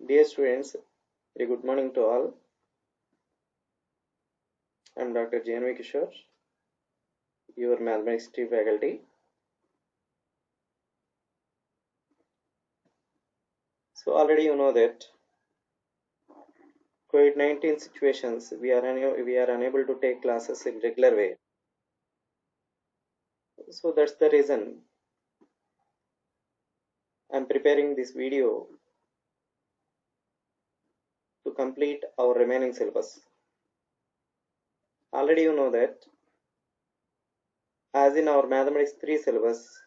Dear students, very good morning to all. I am Dr. J.N.V. Kishore, your mathematics faculty. So already you know that COVID-19 situations we are unable to take classes in regular way. So that's the reason I am preparing this video to complete our remaining syllabus. Already you know that as in our mathematics 3 syllabus,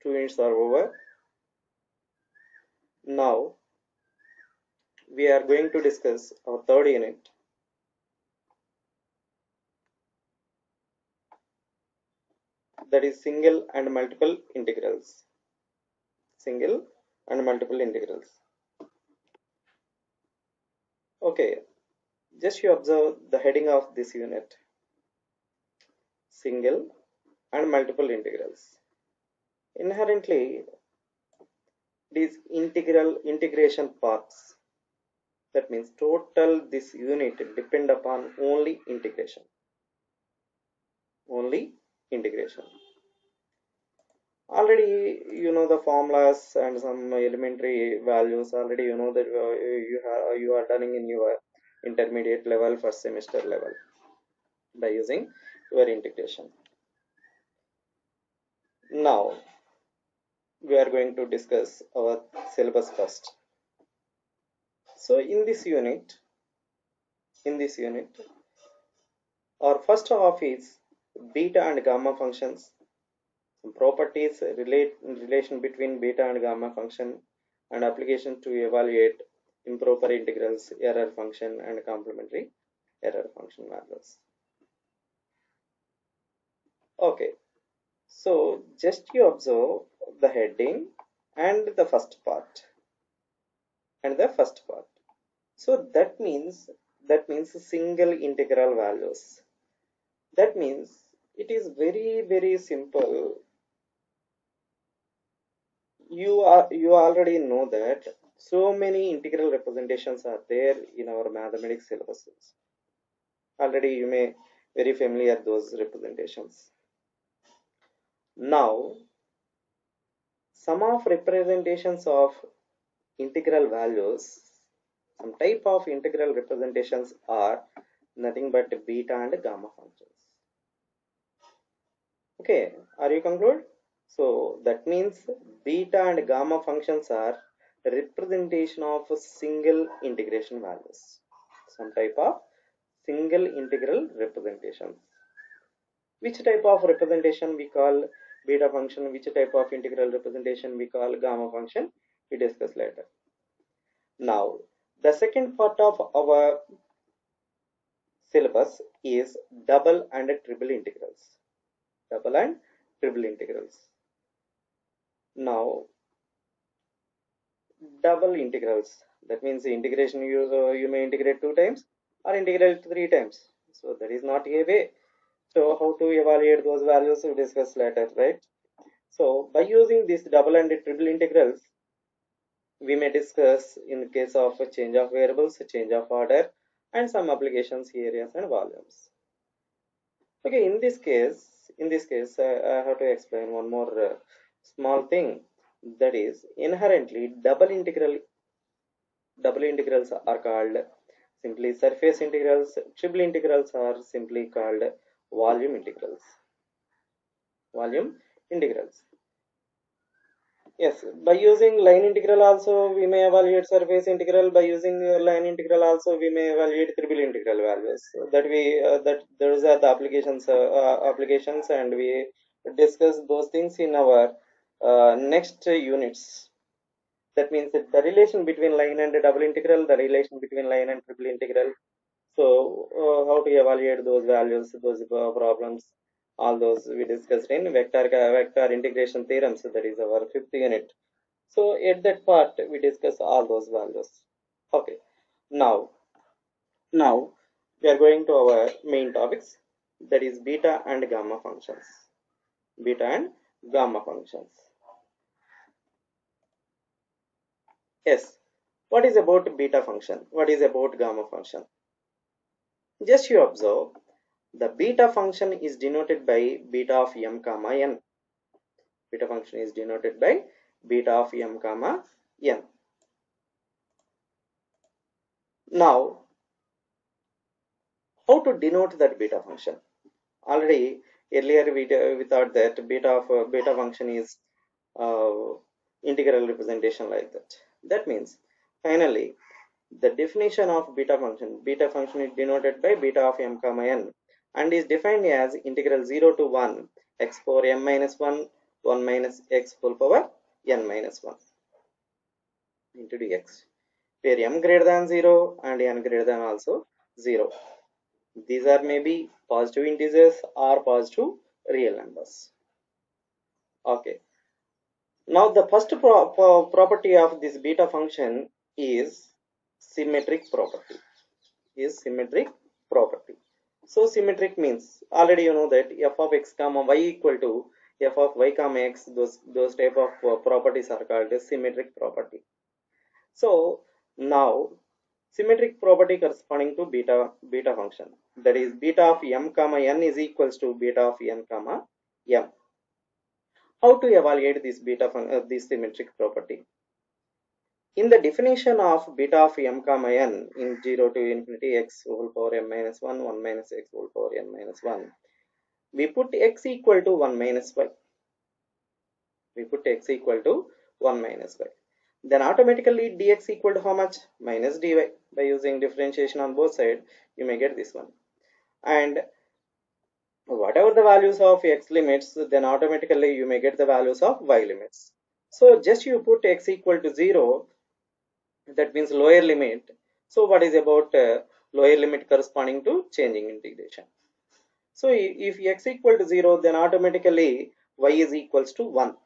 2 units are over. Now we are going to discuss our third unit. That is single and multiple integrals. Single and multiple integrals. Okay, just you observe the heading of this unit. Single and multiple integrals. Inherently, these integration parts. That means total this unit depend upon only integration. Only integration. Already you know the formulas and some elementary values. Already you know that you are done in your intermediate level, first semester level by using your integration. Now we are going to discuss our syllabus first. So in this unit, our first half is beta and gamma functions, some properties relation between beta and gamma function, and application to evaluate improper integrals, error function, and complementary error function values. Okay, so just you observe the heading and the first part. So that means single integral values. That means it is very simple. You already know that so many integral representations are there in our mathematics syllabuses. Already you may very familiar those representations. Now some of representations of integral values, some type of integral representations are nothing but beta and gamma functions. Okay, are you conclude? So that means beta and gamma functions are representation of single integration values. Some type of single integral representations. Which type of representation we call beta function, which type of integral representation we call gamma function, we discuss later. Now, the second part of our syllabus is double and triple integrals. Double and triple integrals. Now, double integrals. That means the integration you may integrate 2 times or integrate 3 times. So that is not a way. So how to evaluate those values we discuss later, right? So by using these double and triple integrals, we may discuss in the case of a change of variables, a change of order, and some applications, areas, and volumes. Okay, in this case, I have to explain one more small thing. That is, inherently, double integrals are called simply surface integrals. Triple integrals are simply called volume integrals. Yes, by using line integral also we may evaluate surface integral. By using line integral also we may evaluate triple integral values. So that those are the applications, and we discuss those things in our next units. That means that the relation between line and double integral, the relation between line and triple integral. So how to evaluate those values, those problems, all those we discussed in vector integration theorems. That is our 5th unit. So at that part we discuss all those values. Okay, now we are going to our main topics, that is beta and gamma functions. Yes. What is about beta function? What is about gamma function? Just you observe, the beta function is denoted by beta of m comma n. Beta function is denoted by beta of m comma n. Now, how to denote that beta function? Already earlier we thought that beta function is uh, integral representation like that. That means finally the definition of beta function is denoted by beta of m comma n and is defined as integral 0 to 1 x power m minus 1 1 minus x whole power n minus 1 into dx, where m greater than 0 and n greater than also 0. These are maybe positive integers or positive real numbers. Okay. Now the first property of this beta function is symmetric property. So symmetric means already you know that f of x comma y equal to f of y comma x. Those type of properties are called as symmetric property. So now symmetric property corresponding to beta function, that is beta of m comma n is equals to beta of n comma m. How to evaluate this symmetric property? In the definition of beta of m comma n in 0 to infinity x whole power m minus 1 1 minus x whole power n minus 1, we put x equal to 1 minus y. Then automatically dx equal to how much? Minus dy. By using differentiation on both sides, you may get this one. And whatever the values of x limits, then automatically you may get the values of y limits. So just you put x equal to 0, that means lower limit. So what is about lower limit corresponding to changing integration? So if x equal to 0, then automatically y is equals to 1.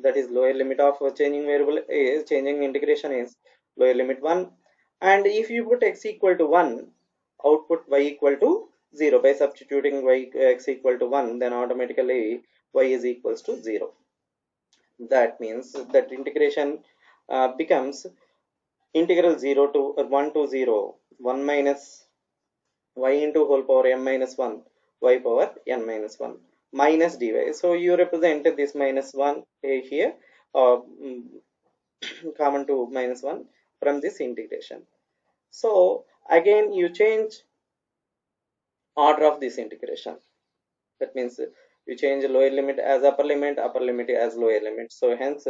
That is lower limit of changing variable is changing integration is lower limit 1. And if you put x equal to 1, output y equal to 0. By substituting x equal to 1, then automatically y is equals to 0. That means that integration becomes integral 0 to 1 to 0 1 minus y into whole power m minus 1 y power n minus 1 minus dy. So you represent this minus 1 here, uh, common to minus 1 from this integration. So again you change order of this integration. That means you change lower limit as upper limit as lower limit. So hence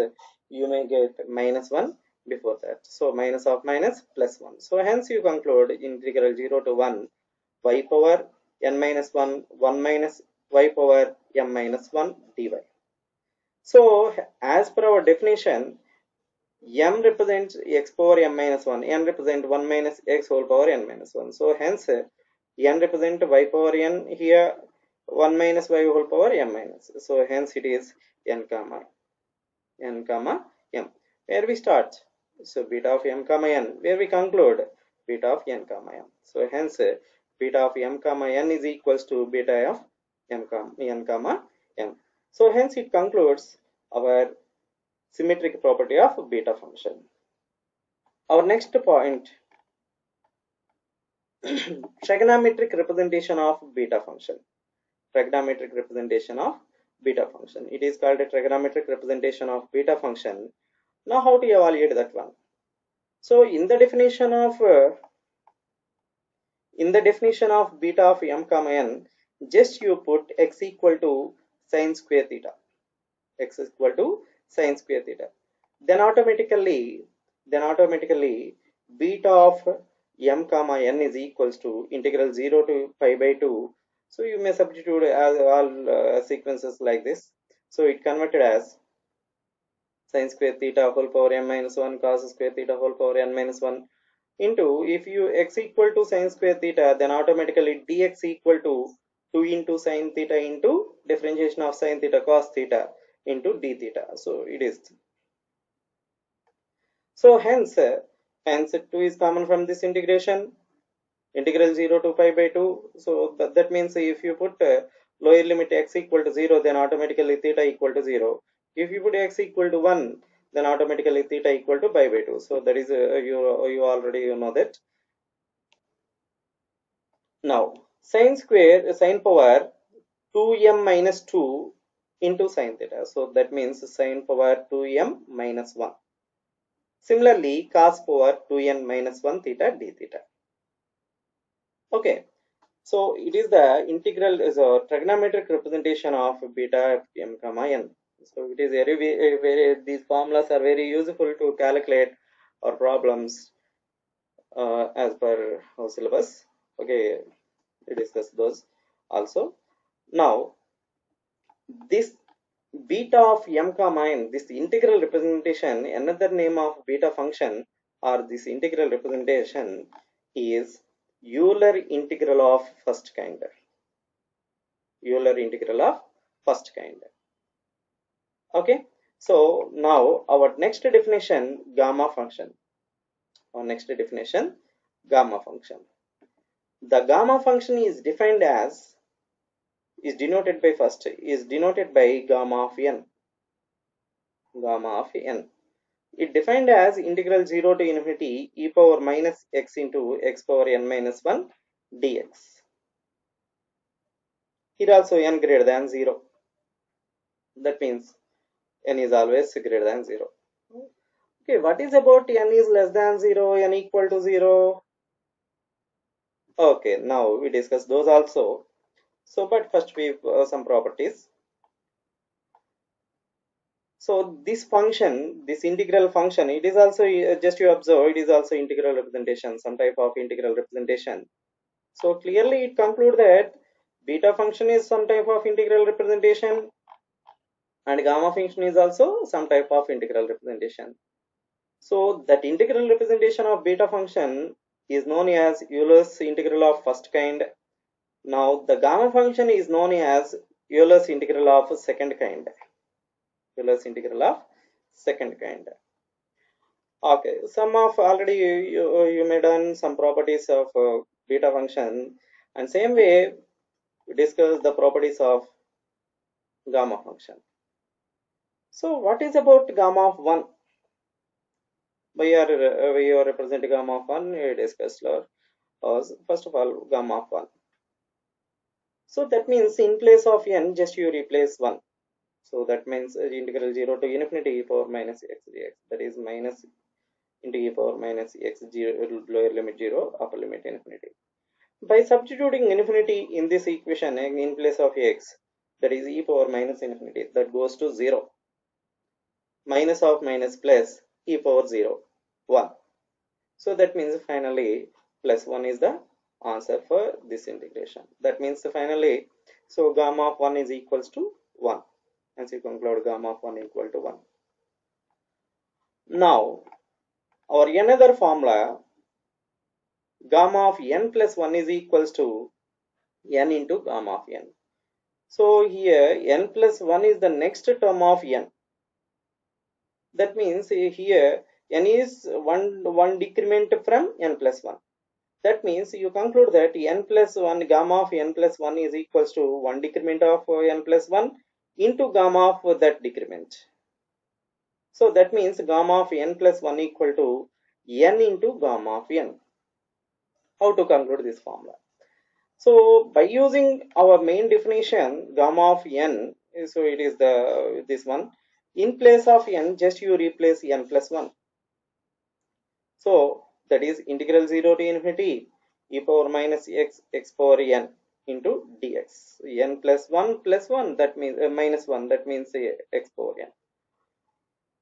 you may get minus 1 before that. So minus of minus plus 1. So hence you conclude integral 0 to 1 y power n minus 1 1 minus y power m minus 1 dy. So as per our definition, m represents x power m minus 1, n represent 1 minus x whole power n minus 1. So hence n represent y power n here 1 minus y whole power m minus. So hence it is n comma m. Where we start? So beta of m comma n. Where we conclude? Beta of n comma m. So hence beta of m comma n is equals to beta of n comma m. So hence it concludes our symmetric property of beta function. Our next point, trigonometric representation of beta function. Trigonometric representation of beta function. It is called a trigonometric representation of beta function. Now how to evaluate that one? So in the definition of beta of m comma n, just you put x equal to sine square theta. X is equal to sine square theta. Then automatically beta of m comma n is equals to integral 0 to pi by 2. So you may substitute as all sequences like this. So it converted as sine square theta whole power m minus 1 cos square theta whole power n minus 1 into, if you x equal to sine square theta, then automatically dx equal to 2 into sine theta into differentiation of sine theta cos theta into d theta. So it is. So hence 2 is common from this integration, integral 0 to pi by 2. So that means if you put lower limit x equal to 0, then automatically theta equal to 0. If you put x equal to 1, then automatically theta equal to pi by 2. So that is you already know that. Now sine square sine power 2m minus 2 into sine theta. So that means sine power 2m minus 1. Similarly, cos power 2n minus 1 theta d theta. Okay, so it is the integral is a trigonometric representation of beta m comma n. So it is very these formulas are very useful to calculate our problems as per our syllabus. Okay, we discuss those also. Now this beta of m comma n, this integral representation, another name of beta function or this integral representation is Euler integral of first kind. Euler integral of first kind. Okay, so now our next definition, gamma function. Our next definition, gamma function. The gamma function is defined as is denoted by gamma of n. Gamma of n. It defined as integral 0 to infinity e power minus x into x power n minus 1 dx. Here also n greater than 0. That means n is always greater than 0. Okay, what is about n is less than 0, n equal to 0? Okay, now we discuss those also. So, but first we some properties. So this function, this integral function, it is also just you observe, it is also integral representation, some type of integral representation. So clearly it concludes that beta function is some type of integral representation and gamma function is also some type of integral representation. So that integral representation of beta function is known as Euler's integral of first kind. Now the gamma function is known as Euler's integral of second kind. Euler's integral of second kind. Okay, some of already you may done some properties of beta function, and same way we discuss the properties of gamma function. So what is about gamma of 1? We are representing gamma of 1, we discussed first of all gamma of 1. So that means in place of n just you replace 1. So that means integral 0 to infinity e power minus x dx, that is minus into e power minus x 0 lower limit 0 upper limit infinity. By substituting infinity in this equation in place of x, that is e power minus infinity, that goes to 0. Minus of minus plus e power 0 1. So that means finally plus 1 is the answer for this integration. That means finally, so gamma of 1 is equals to 1, and so you conclude gamma of 1 equal to 1. Now our another formula, gamma of n plus 1 is equals to n into gamma of n. So here n plus 1 is the next term of n. That means here n is one decrement from n plus 1. That means you conclude that n plus 1, gamma of n plus 1 is equals to 1 decrement of n plus 1 into gamma of that decrement. So that means gamma of n plus 1 equal to n into gamma of n. How to conclude this formula? So by using our main definition, gamma of n, so it is this one. In place of n, just you replace n plus 1. So that is integral 0 to infinity e power minus x power n into dx. N plus 1 that means minus 1, that means x power n.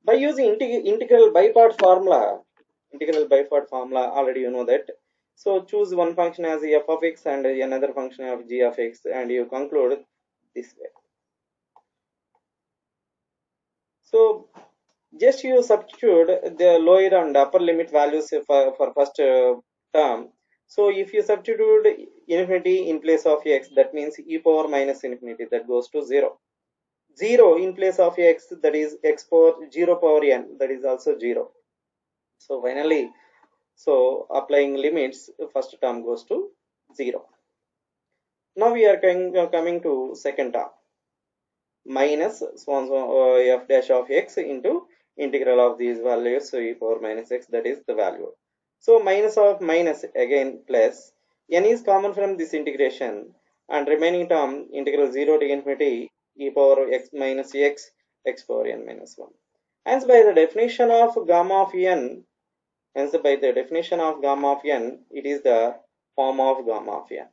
By using integral by part formula, already you know that. So choose one function as f of x and another function of g of x, and you conclude this way. So just you substitute the lower and upper limit values for first term. So if you substitute infinity in place of x, that means e power minus infinity, that goes to 0. 0 in place of x, that is x power 0 power n, that is also 0. So finally, so applying limits, first term goes to 0. Now we are coming to second term, minus f dash of x into integral of these values, so e power minus x, that is the value. So minus of minus again plus, n is common from this integration, and remaining term integral 0 to infinity e power x minus x, x power n minus 1. Hence by the definition of gamma of n, it is the form of gamma of n.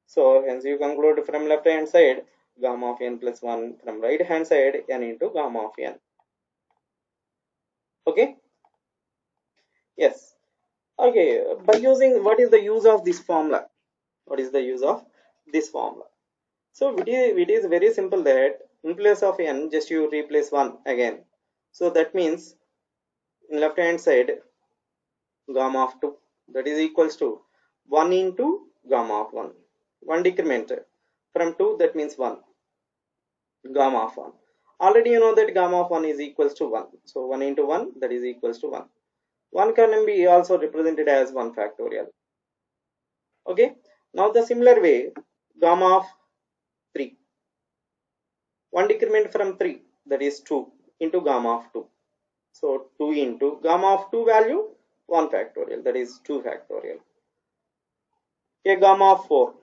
So hence you conclude from left hand side gamma of n plus 1, from right hand side n into gamma of n. Okay. Yes. Okay. By using, what is the use of this formula? What is the use of this formula? So it is very simple that in place of n, just you replace 1 again. So that means in left hand side gamma of 2, that is equals to 1 into gamma of 1. 1 decrement from 2, that means 1, gamma of 1. Already you know that gamma of 1 is equals to 1. So 1 into 1, that is equals to 1. 1 can be also represented as 1 factorial. Okay. Now the similar way, gamma of 3. 1 decrement from 3, that is 2 into gamma of 2. So 2 into gamma of 2 value, 1 factorial, that is 2 factorial. A gamma of 4.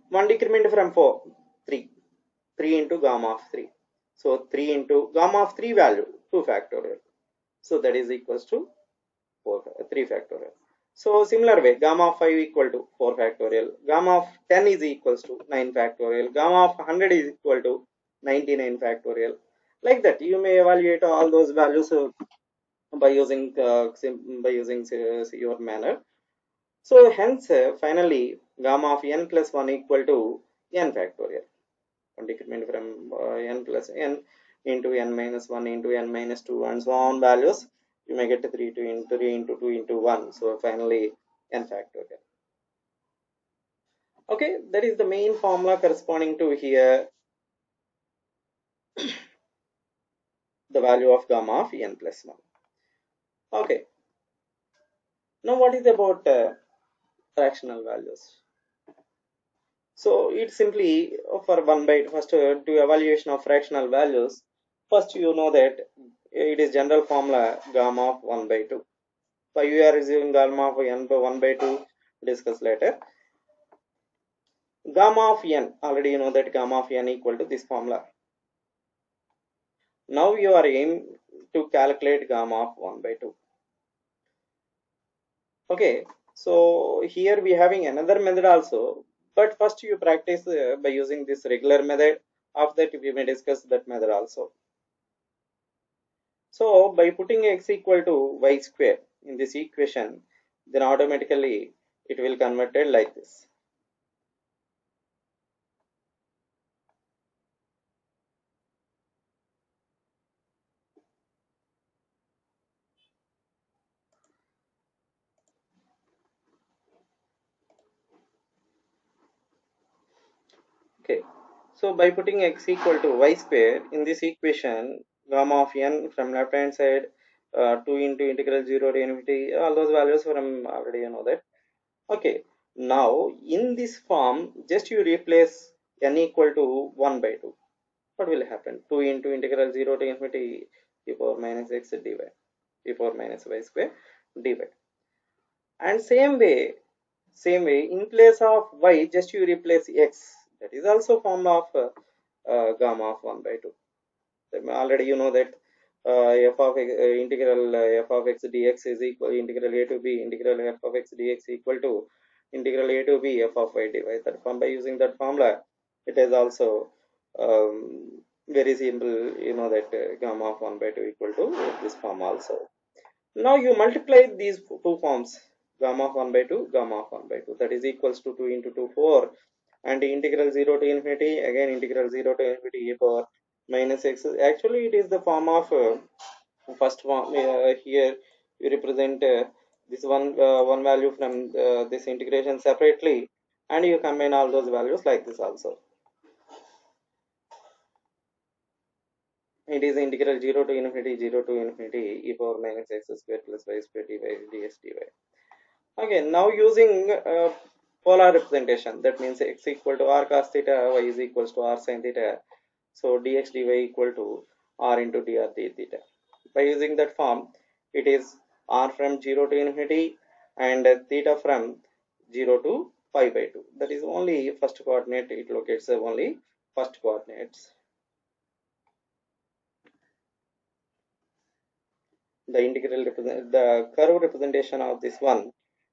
1 decrement from 4, 3. 3 into gamma of 3. So 3 into gamma of 3 value, 2 factorial. So that is equals to 3 factorial. So similar way, gamma of 5 equal to 4 factorial. Gamma of 10 is equals to 9 factorial. Gamma of 100 is equal to 99 factorial. Like that, you may evaluate all those values by using your manner. So hence, finally, gamma of n plus 1 equal to n factorial. One decrement from n plus n into n minus 1 into n minus 2 and so on values, you may get 3 into 3 into 2 into 1. So finally, n factorial. Okay, that is the main formula corresponding to here the value of gamma of n plus 1. Okay, now what is about fractional values? So it's simply for 1 by first to evaluation of fractional values. First, you know that it is general formula gamma of 1 by 2. Why you are using gamma of n by 1 by 2, discuss later. Gamma of n, already you know that gamma of n equal to this formula. Now you are aim to calculate gamma of 1 by 2. Okay, so here we having another method also, but first you practice by using this regular method. After that we may discuss that method also. So by putting x equal to y square in this equation, then automatically it will converted like this. Okay, so by putting x equal to y square in this equation, gamma of n from left hand side 2 into integral 0 to infinity, all those values from already you know that. Okay, now in this form, just you replace n equal to 1 by 2. What will happen? 2 into integral 0 to infinity e power minus x dy, e power minus y square dy. And same way, in place of y, just you replace x. That is also form of gamma of 1 by 2. Already you know that f of integral f of x dx is equal integral a to b integral f of x dx equal to integral a to b f of y dy. That form, by using that formula, it is also very simple. You know that gamma of 1 by 2 equal to this form also. Now you multiply these two forms, gamma of 1 by 2, gamma of 1 by 2, that is equals to 2 into 2, 4, and integral 0 to infinity, again integral 0 to infinity e power minus x. Actually it is the form of first form. Here you represent this one value from this integration separately, and you combine all those values like this also. It is integral 0 to infinity e power minus x square plus y square dy dx dy. Okay, now using polar representation, that means x equal to r cos theta, y is equals to r sin theta. So dx dy equal to r into dr d theta. by using that form, it is r from 0 to infinity and theta from 0 to pi by 2. That is only first coordinate, it locates only first coordinates. The integral represent the curve representation of this one.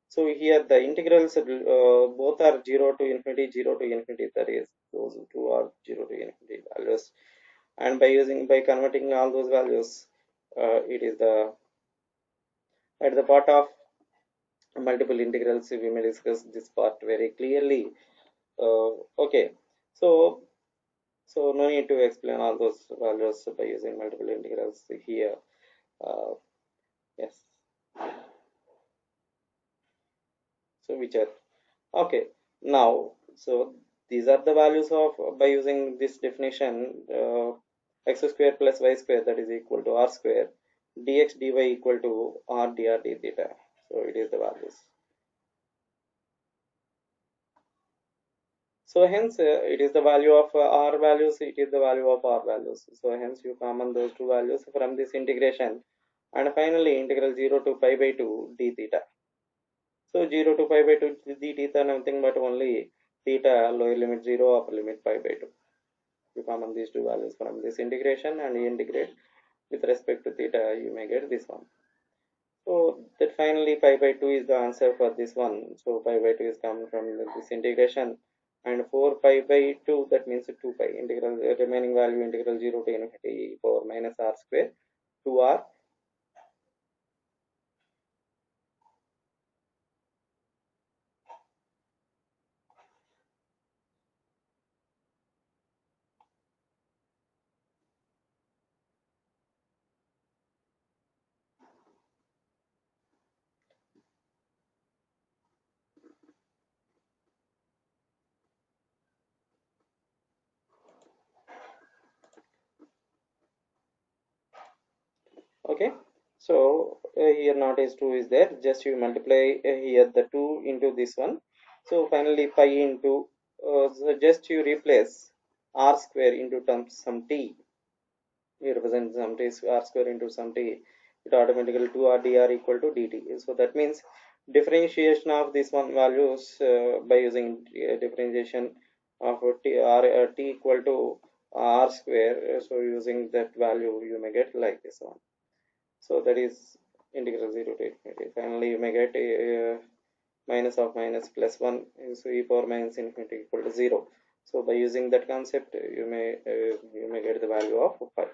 So here the integrals both are 0 to infinity, 0 to infinity, that is those two are 0 to infinity values, and by converting all those values, it is the at the part of multiple integrals we may discuss this part very clearly. Okay, so no need to explain all those values by using multiple integrals here. Yes, so which are okay now. So these are the values of by using this definition, x square plus y square, that is equal to r square, dx dy equal to r dr d theta. So it is the values. So hence it is the value of r values, it is the value of r values. So hence you common those two values from this integration, and finally integral 0 to pi by 2 d theta. So 0 to pi by 2 d theta, nothing but only theta lower limit 0, upper limit pi by 2. You common these two values from this integration and you integrate with respect to theta, you may get this one. So that finally pi by 2 is the answer for this one. So pi by 2 is coming from this integration, and 4 pi by 2, that means 2 pi integral remaining value integral 0 to infinity power minus r square 2r. Okay, so here not is 2 is there, just you multiply here the 2 into this one. So finally pi into so just you replace r square into terms some t. We represent some t r square into some t, it automatically 2r dr equal to dt. So that means differentiation of this one values by using differentiation of t equal to r square. So using that value you may get like this one. So that is integral 0 to infinity. Finally you may get minus of minus plus 1, so e power minus infinity equal to 0. So by using that concept you may get the value of 5.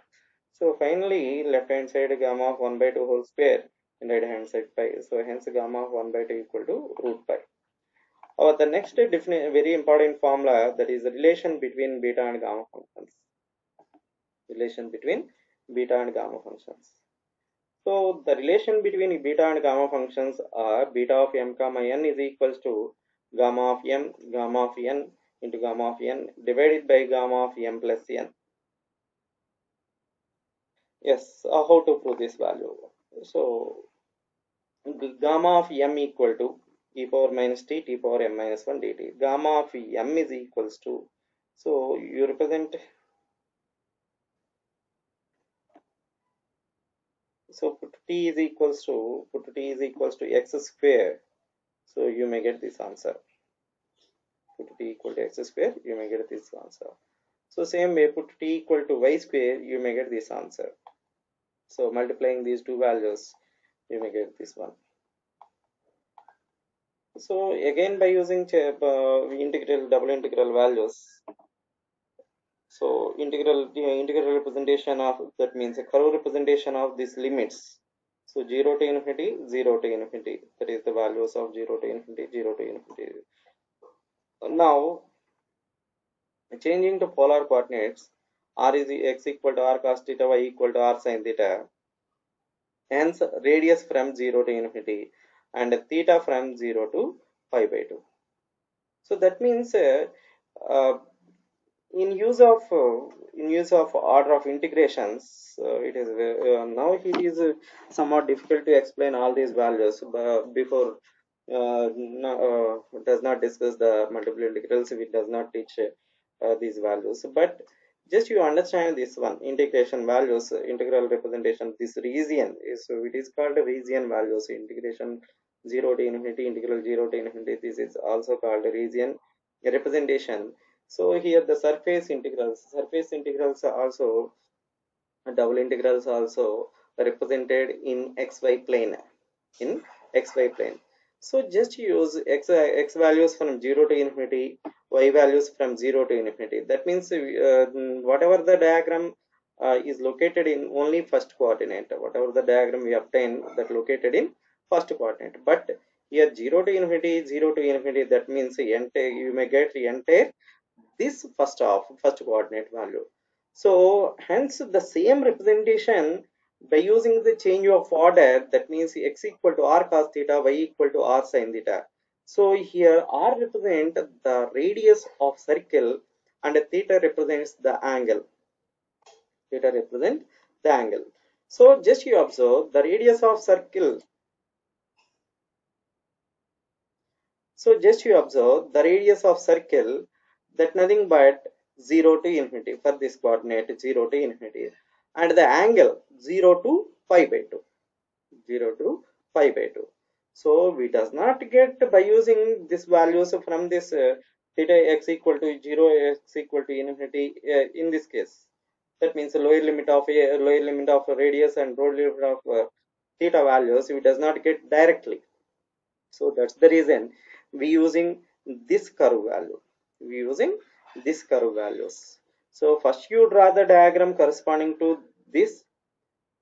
So finally left hand side gamma of 1 by 2 whole square and right hand side pi. So hence gamma of 1 by 2 equal to root pi. The next very important formula, that is the relation between beta and gamma functions. Relation between beta and gamma functions. So the relation between beta and gamma functions are beta of m comma n is equals to gamma of m gamma of n into gamma of n divided by gamma of m plus n. Yes, how to prove this value? So gamma of m equal to e power minus t power m minus 1 dt. Gamma of m is equals to, so you represent, so put t is equals to, x square. So you may get this answer. Put t equal to x square, you may get this answer. So same way, put t equal to y square, you may get this answer. So multiplying these two values, you may get this one. So again by using integral double integral values, so integral representation of, that means a curve representation of these limits. So 0 to infinity, 0 to infinity, that is the values of 0 to infinity, 0 to infinity. Now changing to polar coordinates, r is x equal to r cos theta, y equal to r sin theta. Hence radius from 0 to infinity and theta from 0 to pi by 2. So that means uh, in use of order of integrations, it is now it is somewhat difficult to explain all these values before does not discuss the multiple integrals, it does not teach these values, but just you understand this one, integration values, integral representation, this region is, so it is called region values, integration 0 to infinity, integral 0 to infinity, this is also called region representation. So here the surface integrals are also, double integrals also represented in xy plane, in xy plane. So just use x values from 0 to infinity, y values from 0 to infinity. That means whatever the diagram is located in only first coordinate, whatever the diagram we obtain that located in first coordinate. But here 0 to infinity, 0 to infinity, that means entire, you may get entire this first coordinate value. So hence the same representation by using the change of order, that means x equal to r cos theta, y equal to r sin theta. So here r represent the radius of circle and theta represents the angle. Theta represent the angle. So just you observe the radius of circle. So just you observe the radius of circle, that nothing but 0 to infinity for this coordinate 0 to infinity, and the angle 0 to pi by 2, 0 to pi by 2. So we does not get by using these values from this theta x equal to 0, x equal to infinity in this case. That means the lower limit of radius and lower limit of theta values we does not get directly. So that's the reason we using this curve value. We using this curve values. So first you draw the diagram corresponding to this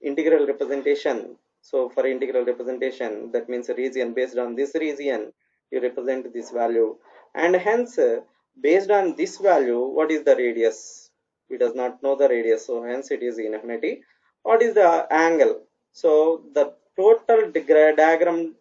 integral representation. So for integral representation, that means a region, based on this region you represent this value, and hence based on this value, what is the radius? We does not know the radius, so hence it is infinity. What is the angle? So the total diagram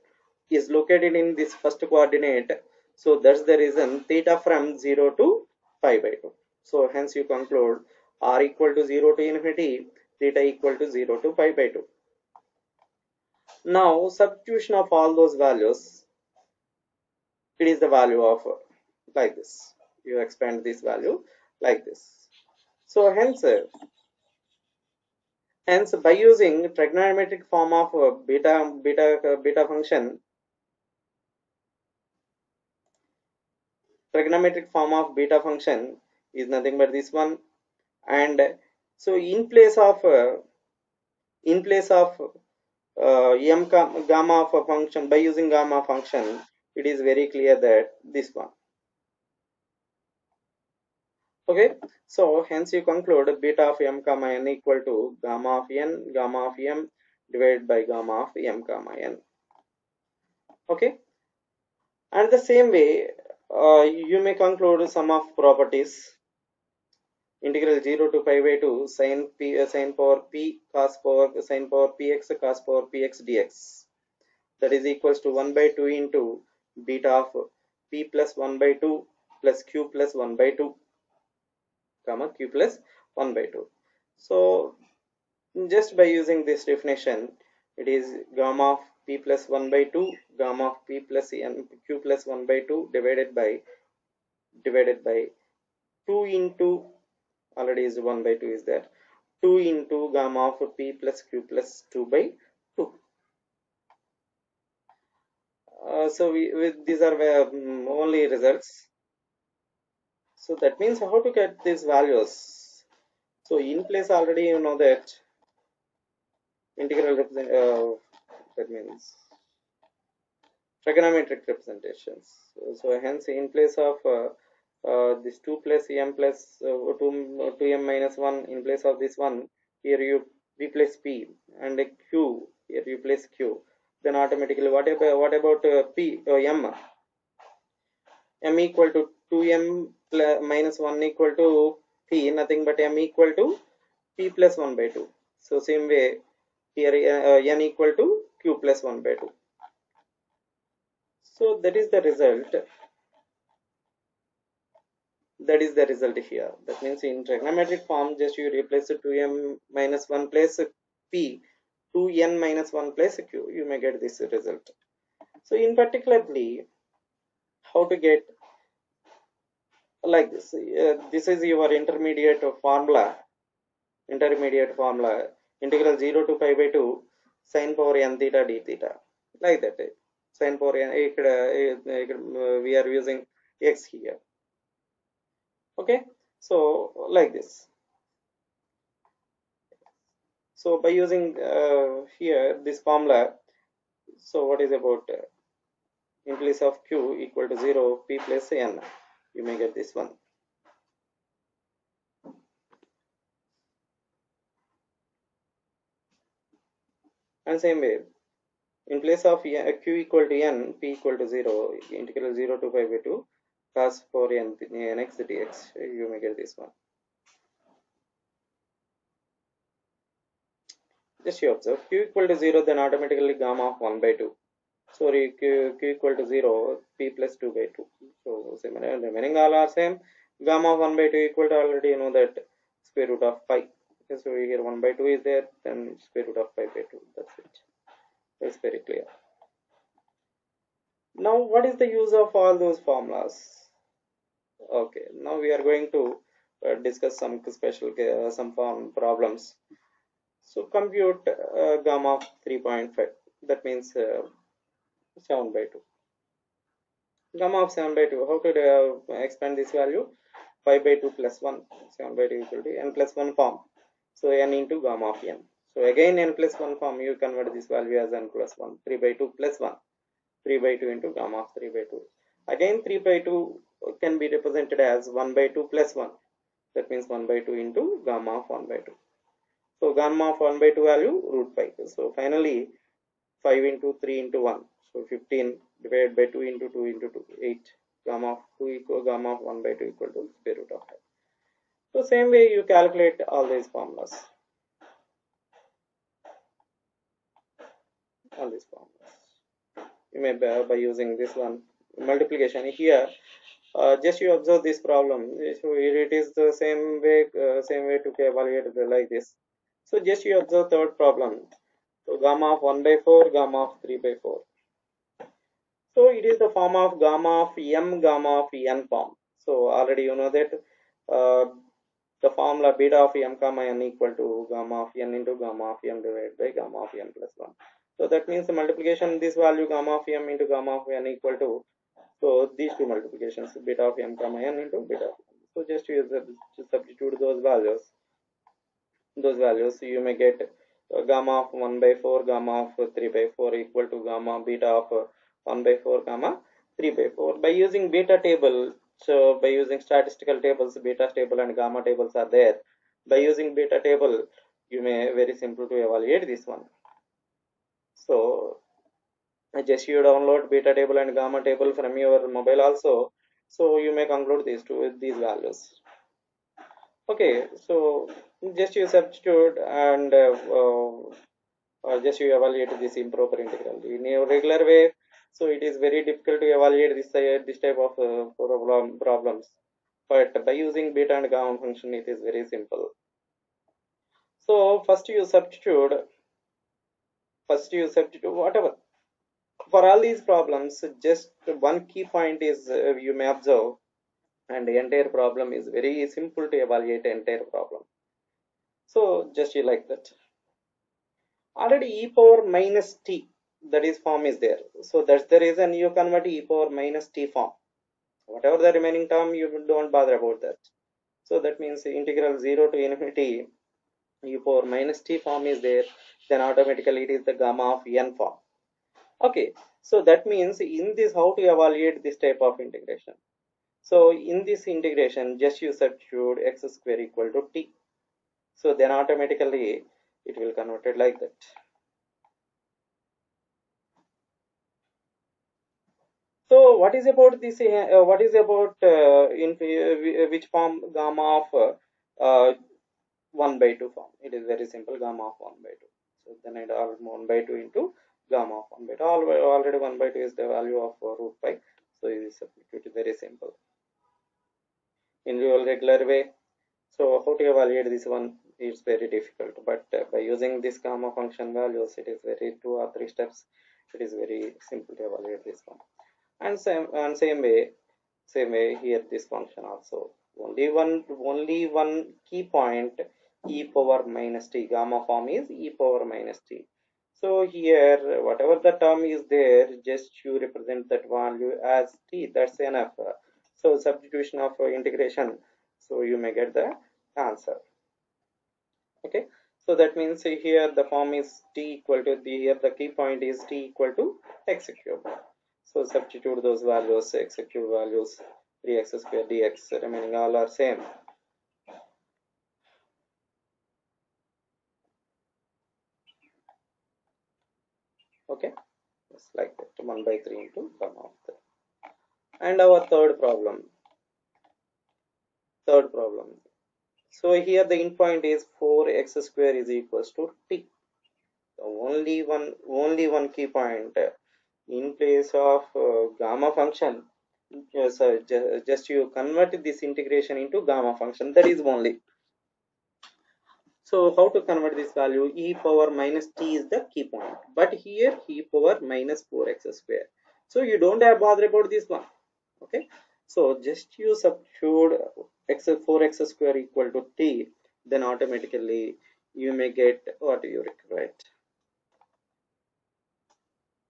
is located in this first coordinate, so that's the reason theta from 0 to pi by 2. So hence you conclude r equal to 0 to infinity, theta equal to 0 to pi by 2. Now substitution of all those values, it is the value of like this. You expand this value like this. So hence by using trigonometric form of beta function, trigonometric form of beta function is nothing but this one. And so in place of gamma of a function, by using gamma function, it is very clear that this one. Okay, so hence you conclude beta of m comma n equal to gamma of n gamma of m divided by gamma of m comma n. Okay, and the same way you may conclude sum of properties, integral 0 to pi by 2 sin p sin power p cos power sin power px cos power px dx, that is equals to 1 by 2 into beta of p plus 1 by 2 plus q plus 1 by 2 comma q plus 1 by 2. So just by using this definition, it is gamma of p plus 1 by 2 gamma of p plus n q plus 1 by 2 divided by 2 into, already is 1 by 2 is there, 2 into gamma of p plus q plus 2 by 2. So these are only results. So that means how to get these values. So in place already you know that integral represent that means trigonometric representations. So hence in place of this 2 plus m plus 2m minus 1, in place of this one, here you replace p, and q, here you place q, then automatically what about p m equal to 2m minus 1 equal to p, nothing but m equal to p plus 1 by 2. So same way here n equal to q plus 1 by 2. So that is the result. That is the result here. That means in trigonometric form, just you replace 2m minus 1 place p, 2n minus 1 place q, you may get this result. So in particularly, how to get like this. This is your intermediate formula, integral 0 to pi by 2 sin power n theta d theta, like that. Sin power n, we are using x here. Okay, so like this. So by using here this formula, so what is about in place of q equal to 0 p plus n, you may get this one. And same way, in place of q equal to n, p equal to 0, integral 0 to pi by 2 cos 4n nx dx, you may get this one. Just you observe, q equal to 0, then automatically gamma of 1 by 2. Sorry, q equal to 0, p plus 2 by 2. So similar, remaining all are same. Gamma of 1 by 2 equal to, already you know that, square root of pi. Okay, so here 1 by 2 is there, then square root of pi by 2. That's it. It's very clear. Now, what is the use of all those formulas? Okay, now we are going to discuss some special some problems. So compute gamma of 3.5. That means 7 by 2. Gamma of 7 by 2. How to expand this value? 5 by 2 plus 1. 7 by 2 equal to n plus 1 form. So n into gamma of n. So again n plus 1 form, you convert this value as n plus 1. 3 by 2 plus 1. 3 by 2 into gamma of 3 by 2. Again 3 by 2 can be represented as 1 by 2 plus 1. That means 1 by 2 into gamma of 1 by 2. So gamma of 1 by 2 value root pi. So finally 5 into 3 into 1. So 15 divided by 2 into 2 into 2, 8. Gamma of 2 equal gamma of 1 by 2 equal to square root of 5. So same way you calculate all these formulas. All these formulas. You may by using this one multiplication here. Just you observe this problem. So here it is the same way to evaluate like this. So just you observe third problem. So gamma of 1 by 4, gamma of 3 by 4. So it is the form of gamma of m, gamma of n form. So already you know that the formula beta of m comma n equal to gamma of n into gamma of m divided by gamma of n plus 1. So that means the multiplication, this value gamma of m into gamma of n equal to, so these two multiplications, beta of m comma n into beta of n. So just use to substitute those values. You may get gamma of 1 by 4, gamma of 3 by 4 equal to gamma beta of 1 by 4 gamma 3 by 4. By using beta table, so by using statistical tables, beta table and gamma tables are there. By using beta table, you may very simple to evaluate this one. So just you download beta table and gamma table from your mobile also. So you may conclude these values. Okay, so just you substitute and just you evaluate this improper integral in a regular way. So it is very difficult to evaluate this type of problems. But by using beta and gamma function, it is very simple. So first you substitute whatever. For all these problems, just one key point is you may observe, and the entire problem is very simple to evaluate the entire problem. So just you like that. Already e power minus t, that is form is there. So that's the reason you convert e power minus t form. Whatever the remaining term, you don't bother about that. So that means integral 0 to infinity e power minus t form is there. Then automatically it is the gamma of n form. Okay, so that means in this, how to evaluate this type of integration? So in this integration, just you substitute x square equal to t. So then automatically it will convert it like that. So what is about this? What is about in which form? Gamma of 1 by 2 form. It is very simple. Gamma of 1 by 2. So then it all 1 by 2 into gamma of 1 by 2. Already 1 by 2 is the value of root pi. So it is substituted very simple. In real regular way. So how to evaluate this one is very difficult. But by using this gamma function values, it is very 2 or 3 steps. It is very simple to evaluate this one. And same way. Same way here this function also. Only one key point, e power minus t. Gamma form is e power minus t. So here whatever the term is there, just you represent that value as t. That's enough. So substitution of integration, so you may get the answer. Okay, so that means here the form is t equal to the, here the key point is t equal to x cube. So substitute those values, x cube values, 3x square dx remaining all are same. Okay, just like that, 1 by 3 into gamma of 3. And our third problem. So here the end point is 4x square is equals to t. So only one key point in place of gamma function. Yes, just you convert this integration into gamma function. That is only. So how to convert this value? E power minus t is the key point, but here e power minus 4x square. So you don't have bother about this one. Okay. So just you substitute x 4x square equal to t, then automatically you may get what you require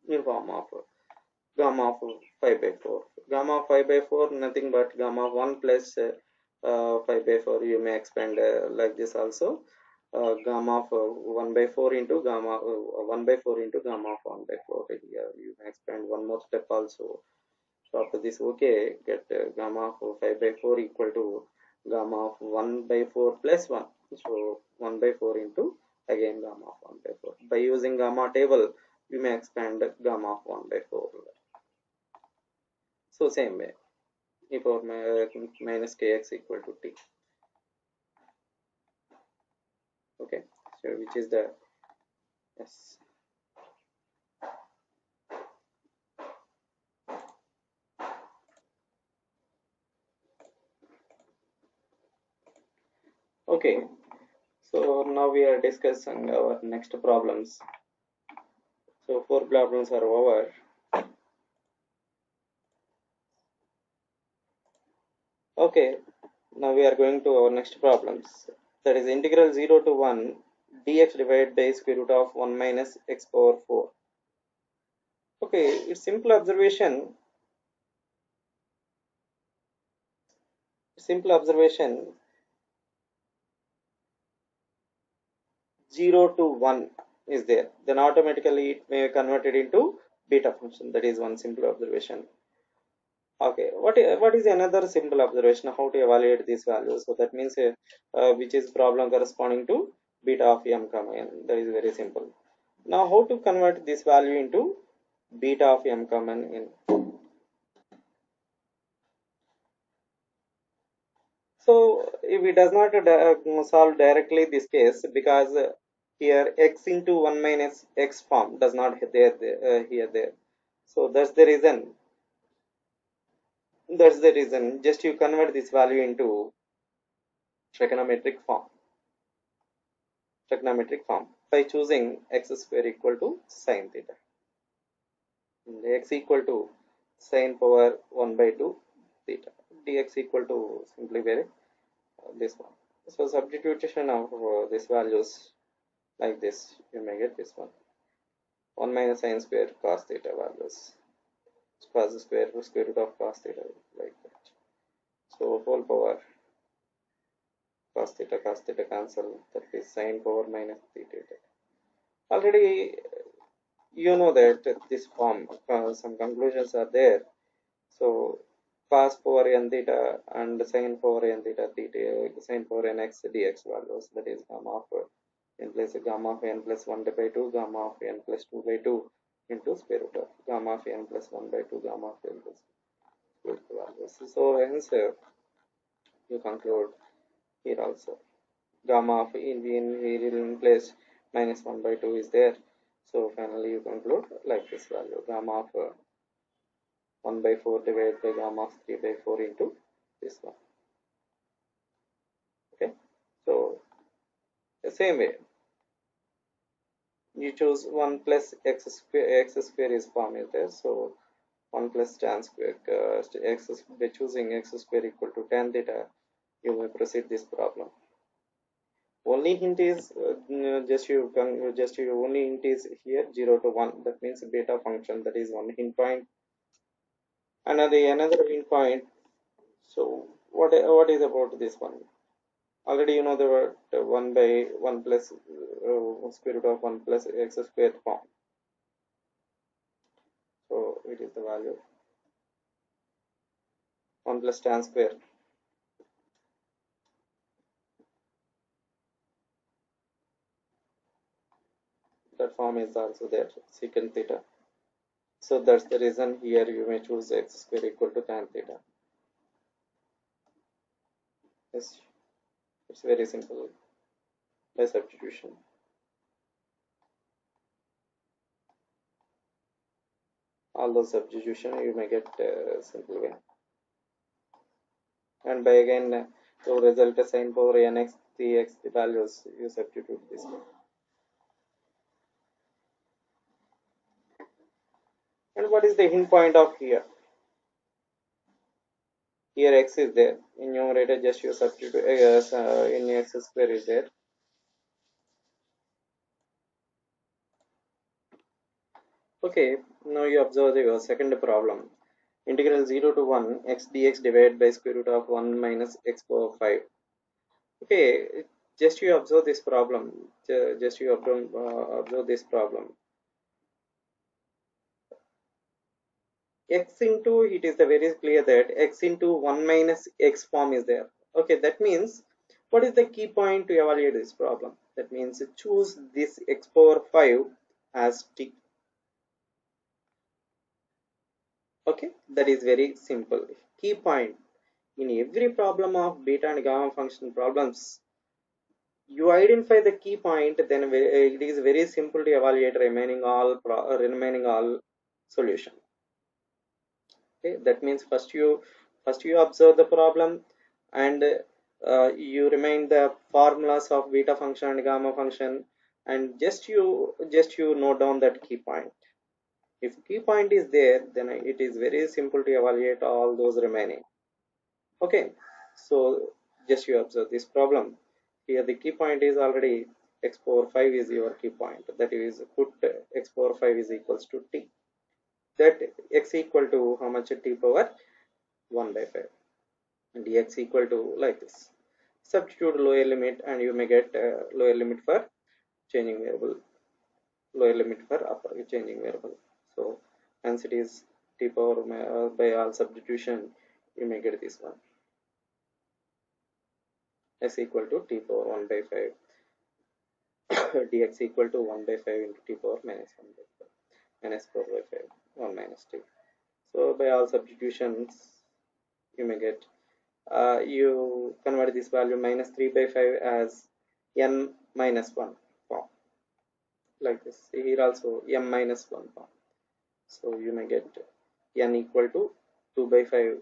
in form of gamma of 5 by 4. Gamma of 5 by 4 nothing but gamma of 1 plus 5 by 4. You may expand like this also. Gamma of 1 by 4 into gamma 1 by 4 into gamma of 1 by 4. Here you may expand one more step also. So after this, okay, get gamma of 5 by 4 equal to gamma of 1 by 4 plus 1. So 1 by 4 into again gamma of 1 by 4. By using gamma table, you may expand gamma of 1 by 4. So same way, e power minus kx equal to t. Okay, so which is the yes. Okay, so now we are discussing our next problems. So 4 problems are over. Okay, now we are going to our next problems. That is integral 0 to 1 dx divided by square root of 1 minus x power 4. Okay, it's simple observation 0 to 1 is there, then automatically it may be converted into beta function. That is one simple observation. Okay, what is another simple observation? How to evaluate these values? So that means which is problem corresponding to beta of m comma n. That is very simple. Now how to convert this value into beta of m comma n? So if it does not solve directly this case, because here x into 1 minus x form does not here there. So that's the reason. Just you convert this value into trigonometric form. By choosing x square equal to sine theta. And x equal to sine power 1 by 2 theta. Dx equal to simply very this one. So substitution of these values like this, you may get this one. 1 minus sine square cos theta values. Cos square root of cos theta like that. So whole power cos theta cancel, that is sine power minus theta. Already you know that this form, some conclusions are there. So cos power n theta and sine power n theta sine power n x dx values, that is gamma of n plus gamma of n plus 1 by 2 gamma of n plus 2 by 2 into square root of gamma of n plus 1 by 2 gamma of n plus values. So hence you conclude here also gamma of in place minus 1 by 2 is there. So finally you conclude like this value, gamma of 1 by 4 divided by gamma of 3 by 4 into this one. Okay, so the same way you choose 1 plus x square is form is there. So 1 plus tan square x by choosing x square equal to tan theta, you may proceed this problem. Only hint is just you only hint is here 0 to 1, that means beta function, that is one hint point. Another hint point. So what is about this one? Already you know the word 1 by 1 plus square root of 1 plus x squared form. So it is the value 1 plus tan square. That form is also there, secant theta. So that's the reason here you may choose x square equal to tan theta. Yes, it's very simple by substitution. All those substitution you may get simple way. And by again to result a sin power nx dx, the values you substitute this way. And what is the hint point of here? Here x is there. In numerator just you substitute in x square is there. Okay, now you observe the second problem. Integral 0 to 1 x dx divided by square root of 1 minus x power 5. Okay, just you observe this problem. Just you observe this problem. X into, it is the very clear that x into 1 minus x form is there. Okay, that means what is the key point to evaluate this problem? That means choose this x power 5 as t. Okay, that is very simple. Key point in every problem of beta and gamma function problems, you identify the key point, then it is very simple to evaluate remaining all solution. Okay, that means first you observe the problem, and you remind the formulas of beta function and gamma function, and just you note down that key point. If key point is there, then it is very simple to evaluate all those remaining. Okay, so just you observe this problem. Here the key point is already x power 5 is your key point. That is, put x power 5 is equals to t. That x equal to how much? T power 1 by 5. And dx equal to like this. Substitute lower limit and you may get lower limit for changing variable, lower limit for upper changing variable. So hence it is t power by all substitution, you may get this one. S equal to t power 1 by 5 dx equal to 1 by 5 into t power minus 1 by 5 minus 4 by 5 1 minus t. So by all substitutions you may get you convert this value minus 3 by 5 as n minus 1 form, like this. Here also m minus 1 form. So you may get n equal to 2 by 5,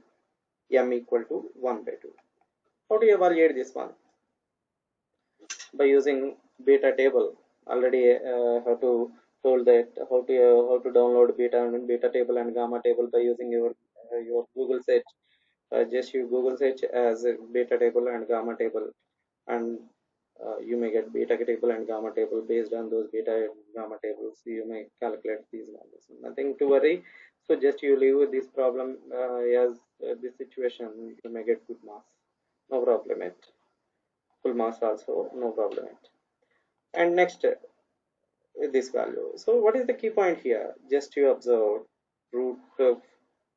m equal to 1 by 2. How do you evaluate this one? By using beta table. Already how to told that how to download beta table and gamma table by using your Google search. Just you Google search as beta table and gamma table, and you may get beta table and gamma table. Based on those beta and gamma tables, you may calculate these values. Nothing to worry. So just you leave with this problem as this situation, you may get good marks. No problem yet. Full marks also no problem yet. And next this value. So what is the key point here? Just you observe root of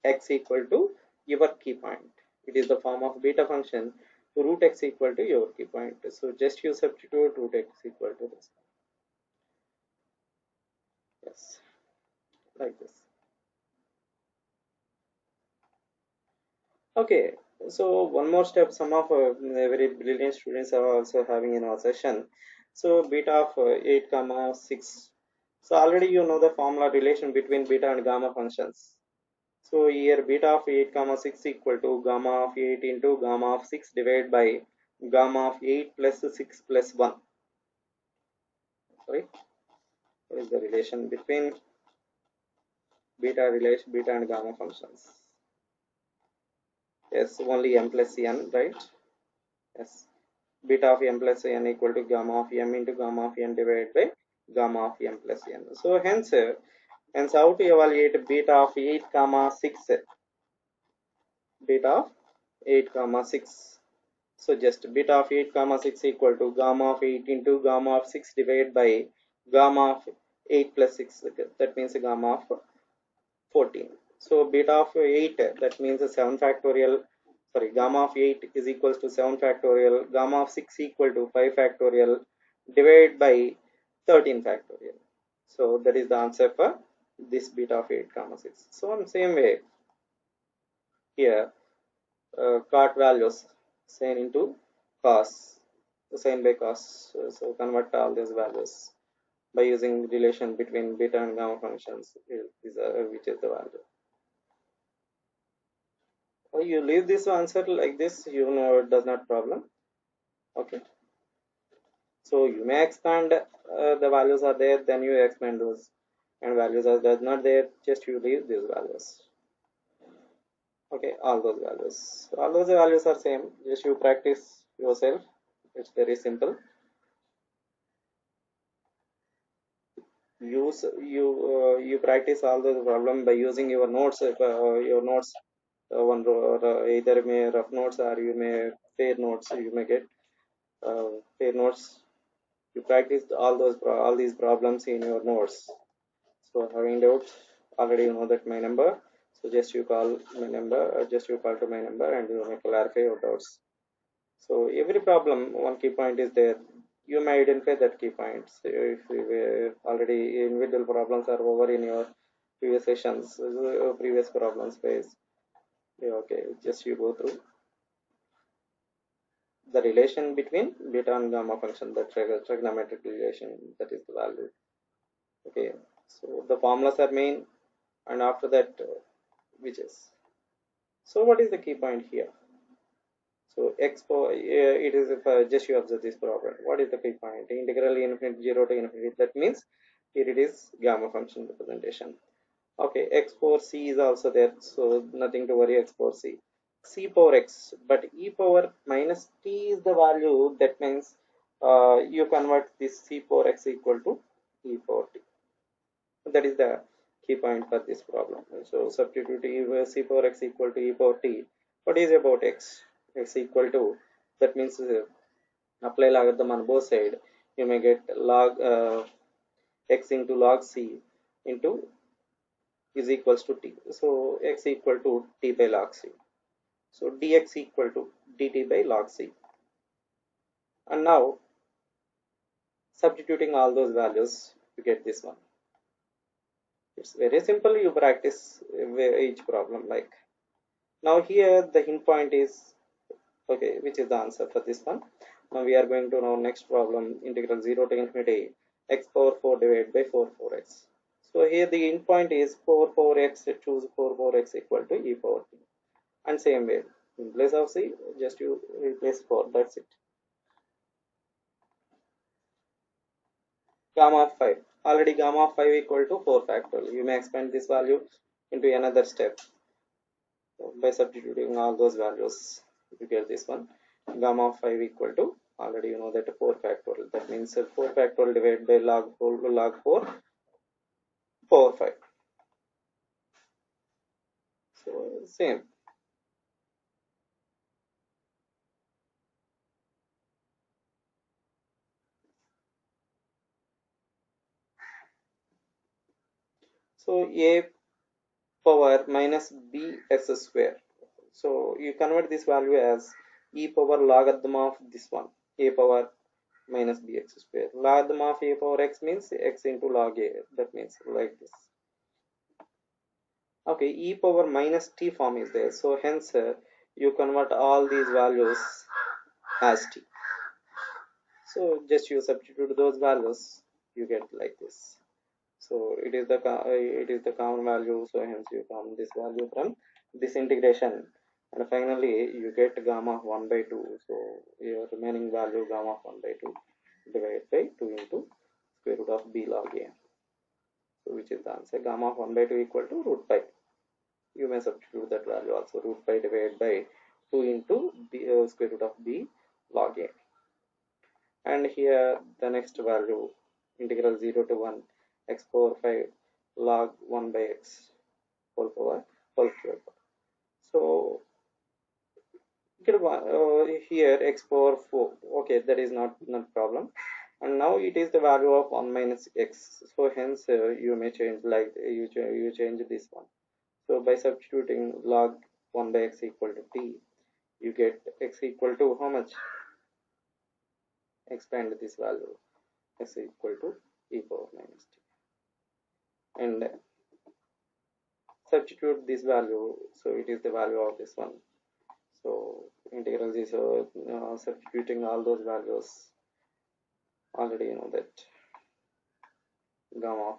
x equal to your key point. It is the form of beta function. Root x equal to your key point. So just you substitute root x equal to this. Yes, like this. Okay, so one more step. Some of very brilliant students are also having in our session. So beta of 8 comma 6. So already you know the formula relation between beta and gamma functions. So here beta of 8 comma 6 equal to gamma of 8 into gamma of 6 divided by gamma of 8 plus 6 plus 1. Sorry, what is the relation between beta relation, beta and gamma functions. Yes, only m plus n, right? Yes, beta of m plus n equal to gamma of m into gamma of n divided by gamma of m plus n. So hence how to evaluate beta of 8 comma 6, beta of 8 comma 6. So just beta of 8 comma 6 equal to gamma of 8 into gamma of 6 divided by gamma of 8 plus 6, that means gamma of 14. So beta of 8, that means 7 factorial, sorry, gamma of 8 is equals to 7 factorial, gamma of 6 equal to 5 factorial divided by 13 factorial. So that is the answer for this beta of 8 comma 6. So in same way here, cot values sin into cos, sin by cos. So convert all these values by using relation between beta and gamma functions, which is the value. Or you leave this answer like this, you know it does not problem. Okay. So you may expand, the values are there, then you expand those, and values are does not there, just you leave these values. Okay, all those values are same, just you practice yourself. It's very simple. You practice all those problem by using your notes, one either may rough notes or you may fair notes, you may get fair notes. You practice all these problems in your notes. So having doubts, already you know that my number, so just you call my number, just you call to my number and you may clarify your doubts. So every problem, one key point is there, you may identify that key points. If we were already individual problems are over in your previous sessions, previous problem space, yeah, okay, just you go through the relation between beta and gamma function, the trigonometric relation, that is the value. Okay, so the formulas are main, and after that, which is, so what is the key point here? So expo, it is, if just you observe this problem, what is the key point? Integral infinity 0 to infinity, that means here it is gamma function representation. Okay, x power c is also there, so nothing to worry, x power c power x, but e power minus t is the value, that means you convert this c power x equal to e power t. That is the key point for this problem. So substitute c power x equal to e power t. What is about x? X equal to, that means apply logarithm on both sides. You may get log x into log c into is equals to t. So x equal to t by log c. So dx equal to dt by log c. And now substituting all those values, you get this one. It's very simple. You practice each problem like. Now here the hint point is, okay, which is the answer for this one. Now we are going to know next problem, integral 0 to infinity x power 4 divided by 4x. So here the hint point is 4x, choose 4x equal to e power t. And same way, in place of c, just you replace 4, that's it. Gamma of 5, already gamma of 5 equal to 4 factorial. You may expand this value into another step. So by substituting all those values, you get this one. Gamma of 5 equal to, already you know that 4 factorial. That means 4 factorial divided by log 4, 5. So same. So a power minus bs square. So you convert this value as e power logarithm of this one, a power minus bx square. Logarithm of a power x means x into log a. That means like this. Okay, e power minus t form is there. So hence you convert all these values as t. So just you substitute those values, you get like this. So it is the common value. So hence you count this value from this integration, and finally you get gamma of 1 by 2. So your remaining value gamma of 1 by 2 divided by 2 into square root of b log a. So which which is the answer. Gamma of 1 by 2 equal to root pi. You may substitute that value also, root pi divided by 2 into b square root of b log a. And here the next value, integral 0 to 1 x power 5 log 1 by x whole power whole cube. So here x power 4, okay, that is not problem. And now it is the value of 1 minus x, so hence you may change, like you change this one. So by substituting log 1 by x equal to t, you get x equal to how much? Expand this value, x equal to e power minus t, and substitute this value, so it is the value of this one. So integral is substituting all those values, already you know that gamma of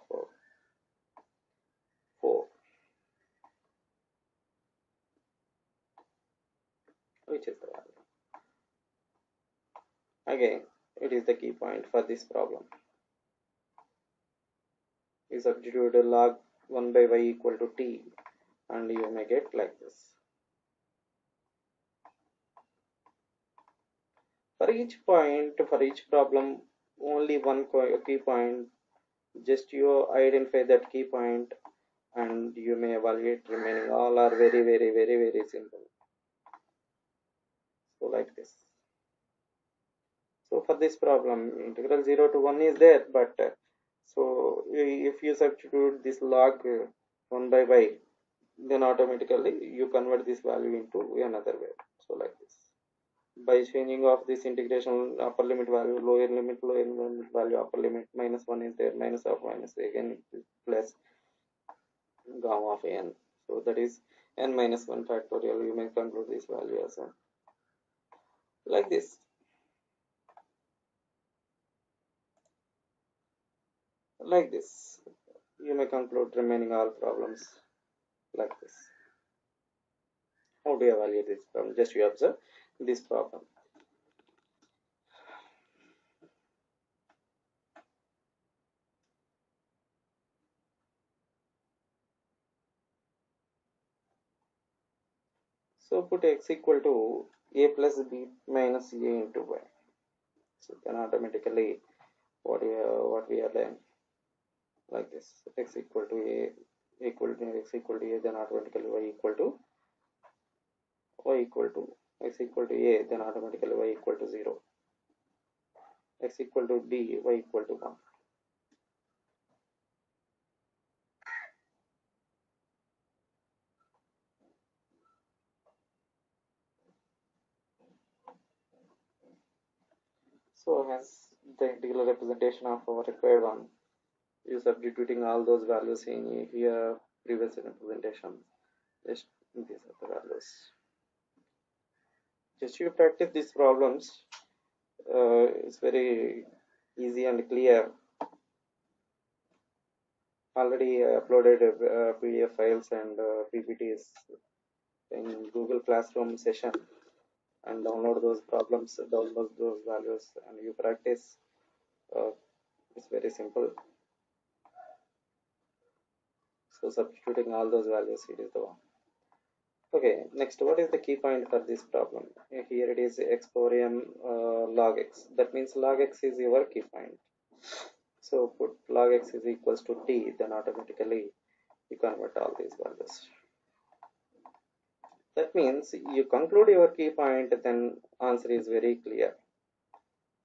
4, which is the value. Again, it is the key point for this problem. You substitute log 1 by y equal to t, and you may get like this. For each point, for each problem, only one key point, just you identify that key point and you may evaluate. Remaining all are very simple. So like this. So for this problem, integral 0 to 1 is there, but so if you substitute this log 1 by y, then automatically you convert this value into another way. So like this. By changing of this integration, upper limit value, lower limit value, upper limit, minus 1 is there, minus of minus again plus gamma of n. So that is n minus 1 factorial. You may conclude this value as well. Like this. Like this. You may conclude remaining all problems like this. How do you evaluate this problem? Just you observe this problem. So put x equal to a plus b minus a into y. So then automatically what we are doing like this, x equal to a equal to x equal to a, then automatically y equal to x equal to a, then automatically y equal to 0, x equal to b, y equal to 1. So hence the integral representation of our required one, you substituting all those values in here previous representation, just these are the values. Just you practice these problems, it's very easy and clear. Already uploaded PDF files and PPTs in Google Classroom session, and download those problems, download those values, and you practice. It's very simple. So substituting all those values, it is the one. Okay, next, what is the key point for this problem? Here it is x power m log x. That means log x is your key point. So put log x is equals to t, then automatically you convert all these values. That means you conclude your key point, then answer is very clear.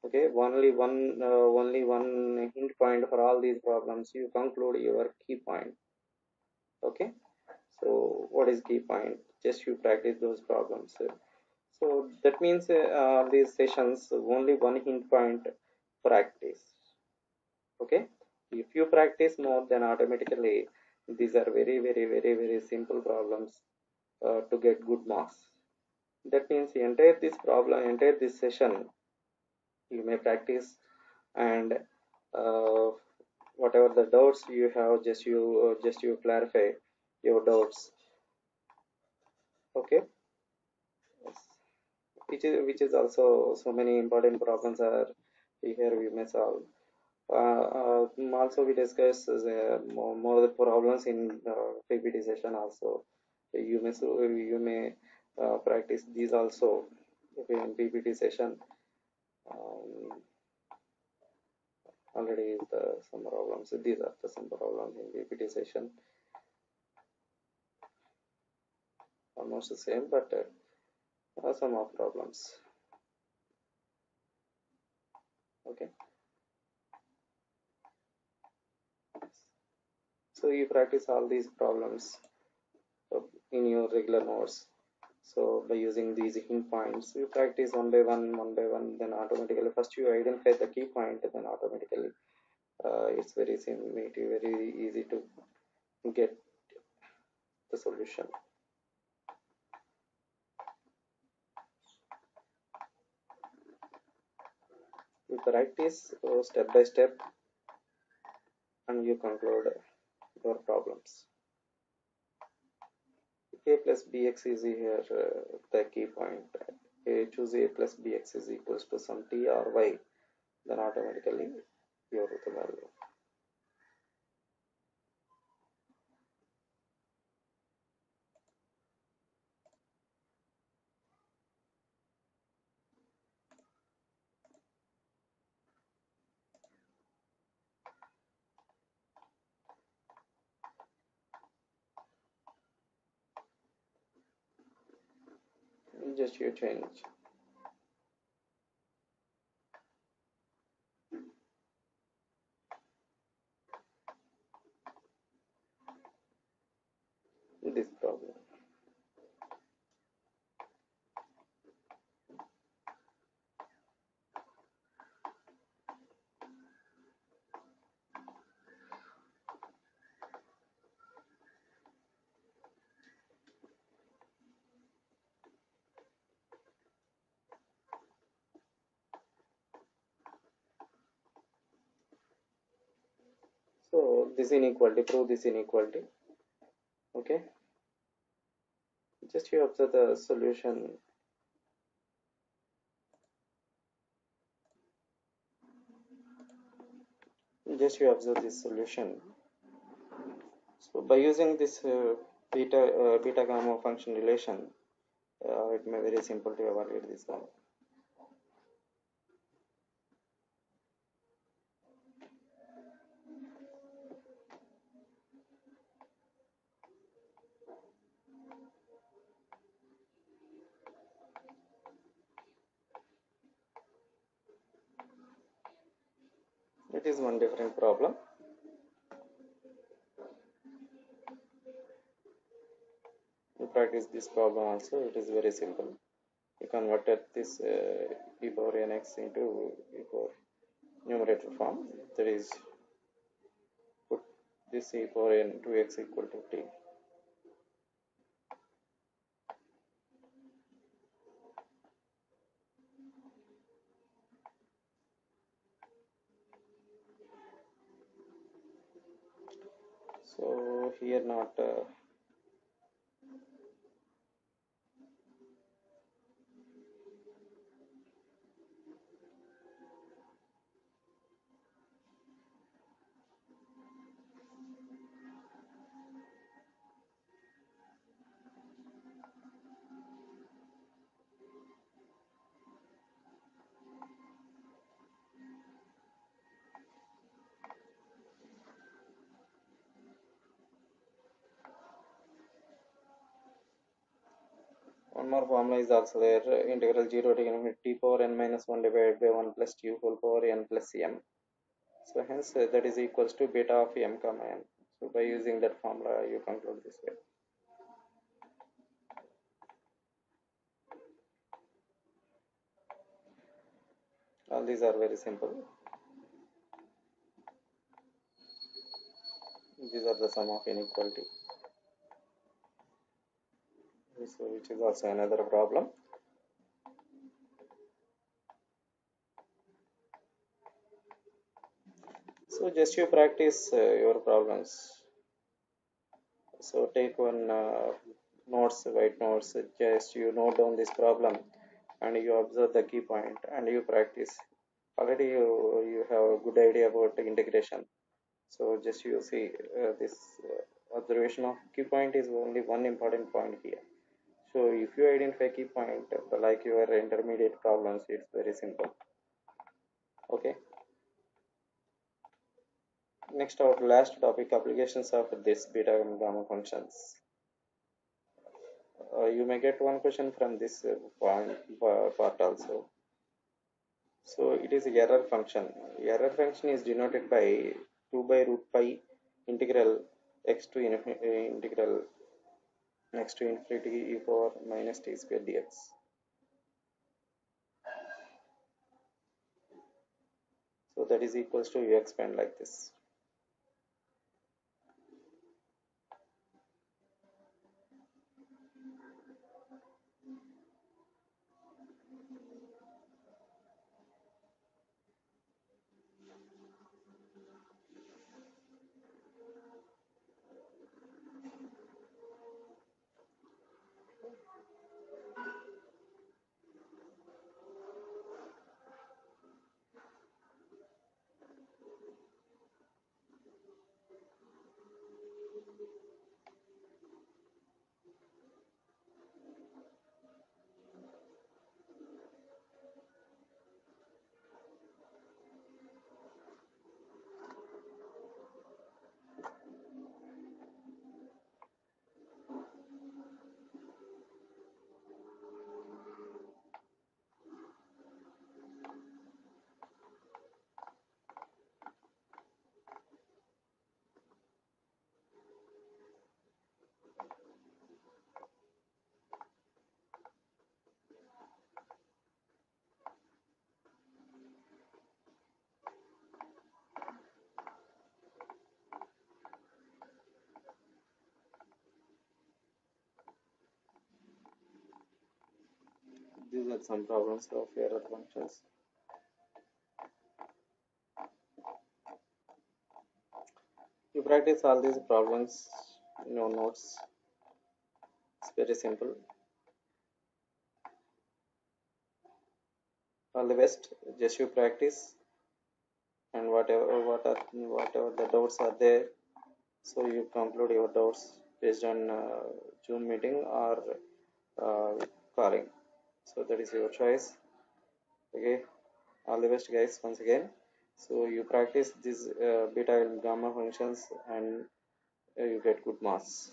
Okay, only one hint point for all these problems. You conclude your key point. Okay, so what is key point? Just you practice those problems. So that means these sessions only one hint point practice. Okay, if you practice more, then automatically these are very simple problems to get good marks. That means entire this session you may practice, and uh, whatever the doubts you have, just you clarify your doubts. Okay, yes. Which is also so many important problems are here we may solve. Also, we discuss more the problems in PPT session. Also, you may practice these also in PPT session. Um, Already some problems. These are the some problems in PPT session. Almost the same, but some more problems. Okay. So you practice all these problems in your regular notes. So by using these hint points, you practice one by one, then automatically first you identify the key point, then automatically it's very very easy to get the solution. You practice step by step and you conclude your problems. A plus bx is here the key point. Choose a plus bx is equals to some t or y, then automatically you have the value. Just you change. This problem. So this inequality, prove this inequality. Okay. Just you observe the solution. Just you observe this solution. So by using this beta gamma function relation, it may be very simple to evaluate this one. It is one different problem. You practice this problem also. It is very simple. You converted this e power nx into e power numerator form. That is, put this e power n 2x equal to t. So here not one more formula is also there. Integral 0 to infinity t power n minus 1 divided by 1 plus t whole power n plus m. So hence that is equals to beta of m comma n. So by using that formula, you conclude this way. All these are very simple. These are the sum of inequality. So which is also another problem. So just you practice your problems. So take one white notes. Just you note down this problem, and you observe the key point, and you practice already you have a good idea about the integration. So just you see this observation of key point is only one important point here. So if you identify key point like your intermediate problems, it's very simple. Okay. Next, our last topic, applications of this beta and gamma functions. You may get one question from this part also. So it is error function. Error function is denoted by 2 by root pi integral x to integral x to infinity e power minus t square dx. So that is equals to you expand like this. These are some problems of error functions. You practice all these problems in your notes. It's very simple. All the best. Just you practice, and whatever the doubts are there, so you conclude your doubts based on Zoom meeting or calling. So that is your choice. Okay. All the best, guys. Once again. So you practice these beta and gamma functions, and you get good marks.